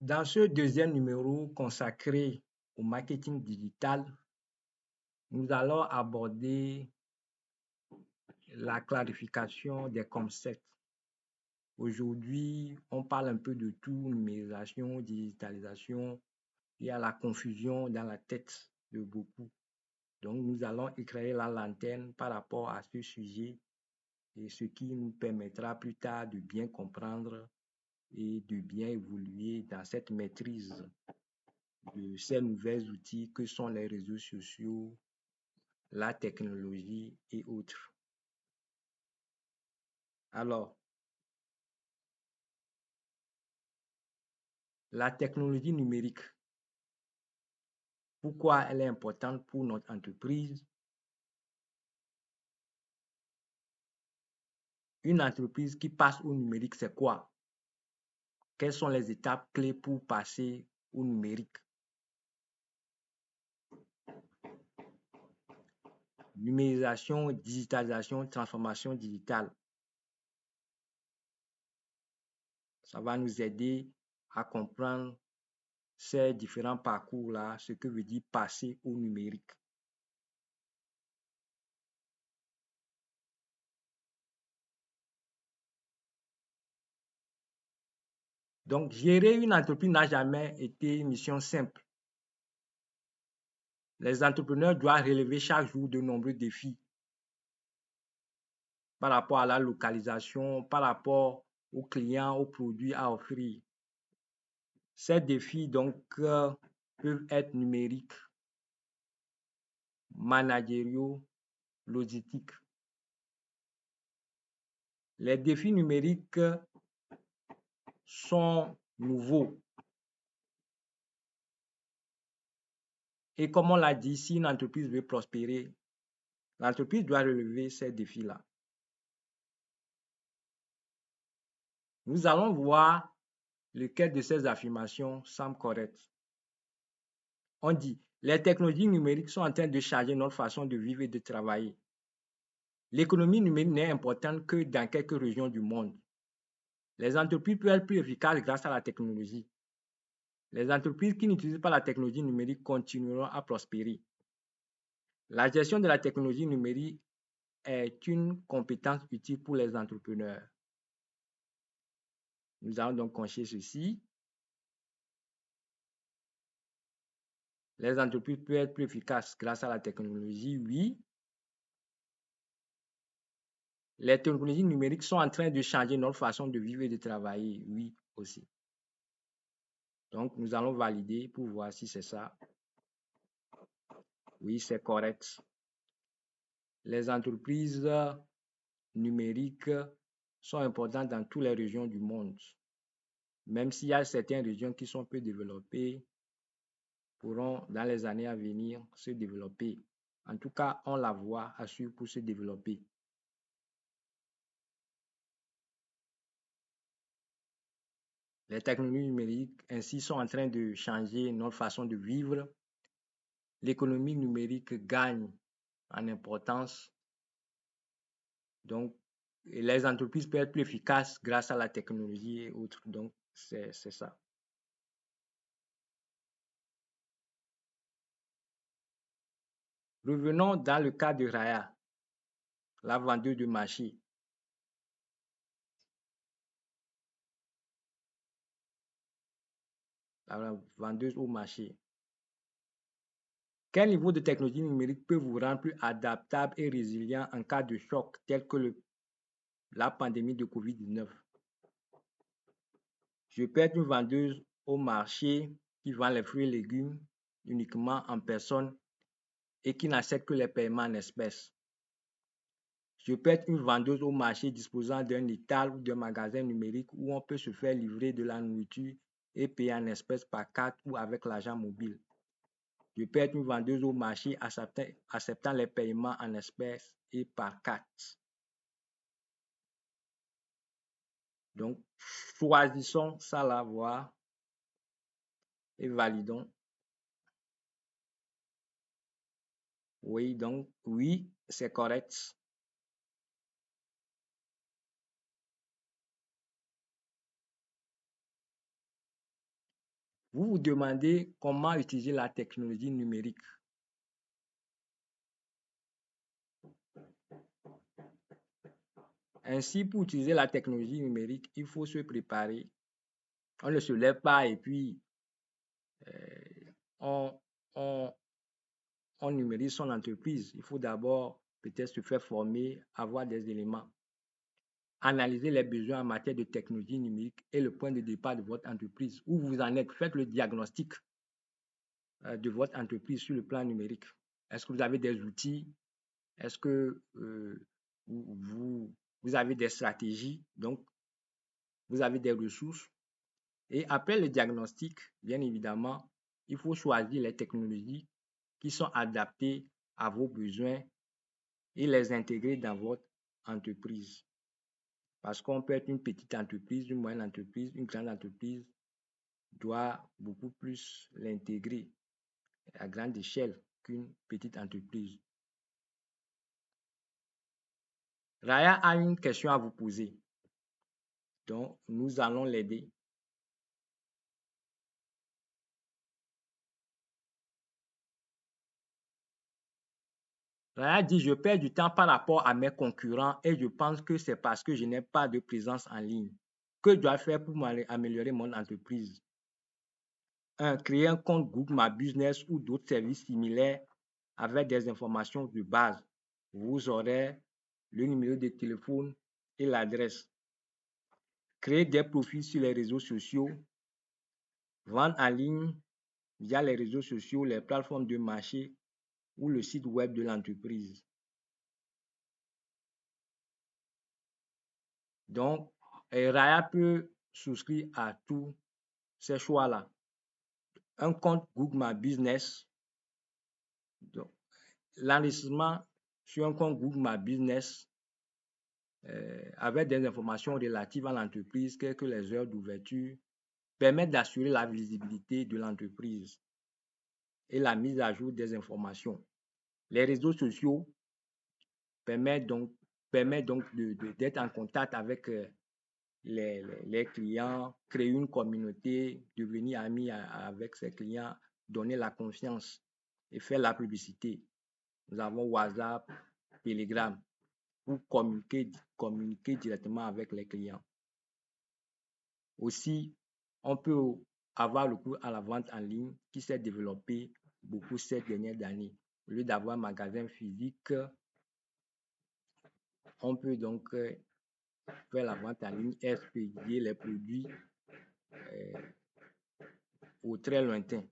Dans ce deuxième numéro consacré au marketing digital, nous allons aborder la clarification des concepts. Aujourd'hui, on parle un peu de tout, numérisation, digitalisation. Il y a la confusion dans la tête de beaucoup. Donc, nous allons éclairer la lanterne par rapport à ce sujet et ce qui nous permettra plus tard de bien comprendre et de bien évoluer dans cette maîtrise de ces nouveaux outils que sont les réseaux sociaux, la technologie et autres. Alors, la technologie numérique, pourquoi elle est importante pour notre entreprise? Une entreprise qui passe au numérique, c'est quoi? Quelles sont les étapes clés pour passer au numérique? Numérisation, digitalisation, transformation digitale. Ça va nous aider à comprendre ces différents parcours-là, ce que veut dire passer au numérique. Donc, gérer une entreprise n'a jamais été une mission simple. Les entrepreneurs doivent relever chaque jour de nombreux défis par rapport à la localisation, par rapport aux clients, aux produits à offrir. Ces défis, donc, peuvent être numériques, managériaux, logistiques. Les défis numériques sont nouveaux. Et comme on l'a dit, si une entreprise veut prospérer, l'entreprise doit relever ces défis-là. Nous allons voir lequel de ces affirmations semble correct. On dit, les technologies numériques sont en train de changer notre façon de vivre et de travailler. L'économie numérique n'est importante que dans quelques régions du monde. Les entreprises peuvent être plus efficaces grâce à la technologie. Les entreprises qui n'utilisent pas la technologie numérique continueront à prospérer. La gestion de la technologie numérique est une compétence utile pour les entrepreneurs. Nous allons donc concher ceci. Les entreprises peuvent être plus efficaces grâce à la technologie, oui. Les technologies numériques sont en train de changer notre façon de vivre et de travailler, oui aussi. Donc, nous allons valider pour voir si c'est ça. Oui, c'est correct. Les entreprises numériques sont importantes dans toutes les régions du monde. Même s'il y a certaines régions qui sont peu développées, pourront dans les années à venir se développer. En tout cas, on la voit à suivre pour se développer. Les technologies numériques ainsi sont en train de changer notre façon de vivre. L'économie numérique gagne en importance. Donc, les entreprises peuvent être plus efficaces grâce à la technologie et autres. Donc, c'est ça. Revenons dans le cas de Raya, la vendeuse de marché. La vendeuse au marché. Quel niveau de technologie numérique peut vous rendre plus adaptable et résilient en cas de choc tel que la pandémie de Covid-19? Je peux être une vendeuse au marché qui vend les fruits et légumes uniquement en personne et qui n'accepte que les paiements en espèces. Je peux être une vendeuse au marché disposant d'un étal ou d'un magasin numérique où on peut se faire livrer de la nourriture et payer en espèces par carte ou avec l'argent mobile. Je peux être une vendeuse au marché acceptant les paiements en espèces et par carte. Donc, choisissons ça là, voir et validons. Oui, donc, oui, c'est correct. Vous vous demandez comment utiliser la technologie numérique. Ainsi, pour utiliser la technologie numérique, il faut se préparer. On ne se lève pas et puis on, on, on numérise son entreprise. Il faut d'abord peut-être se faire former, avoir des éléments, analyser les besoins en matière de technologie numérique et le point de départ de votre entreprise. Où vous en êtes, faites le diagnostic de votre entreprise sur le plan numérique. Est-ce que vous avez des outils? Est-ce que vous avez des stratégies? Donc, vous avez des ressources. Et après le diagnostic, bien évidemment, il faut choisir les technologies qui sont adaptées à vos besoins et les intégrer dans votre entreprise. Parce qu'on peut être une petite entreprise, une moyenne entreprise, une grande entreprise doit beaucoup plus l'intégrer à grande échelle qu'une petite entreprise. Raya a une question à vous poser. Donc, nous allons l'aider. Raya dit, je perds du temps par rapport à mes concurrents et je pense que c'est parce que je n'ai pas de présence en ligne. Que dois-je faire pour améliorer mon entreprise? 1. Créer un compte Google My Business ou d'autres services similaires avec des informations de base. Vous aurez le numéro de téléphone et l'adresse. Créer des profils sur les réseaux sociaux. Vendre en ligne via les réseaux sociaux, les plateformes de marché ou le site web de l'entreprise. Donc, Raya peut souscrire à tous ces choix-là. Un compte Google My Business. L'enregistrement sur un compte Google My Business avec des informations relatives à l'entreprise, telles que les heures d'ouverture, permet d'assurer la visibilité de l'entreprise et la mise à jour des informations. Les réseaux sociaux permettent donc d'être en contact avec les clients, créer une communauté, devenir ami avec ses clients, donner la confiance et faire la publicité. Nous avons WhatsApp, Telegram pour communiquer directement avec les clients. Aussi, on peut avoir le cours à la vente en ligne qui s'est développé beaucoup ces dernières années. Au lieu d'avoir un magasin physique, on peut donc faire la vente en ligne et expédier les produits au très lointain.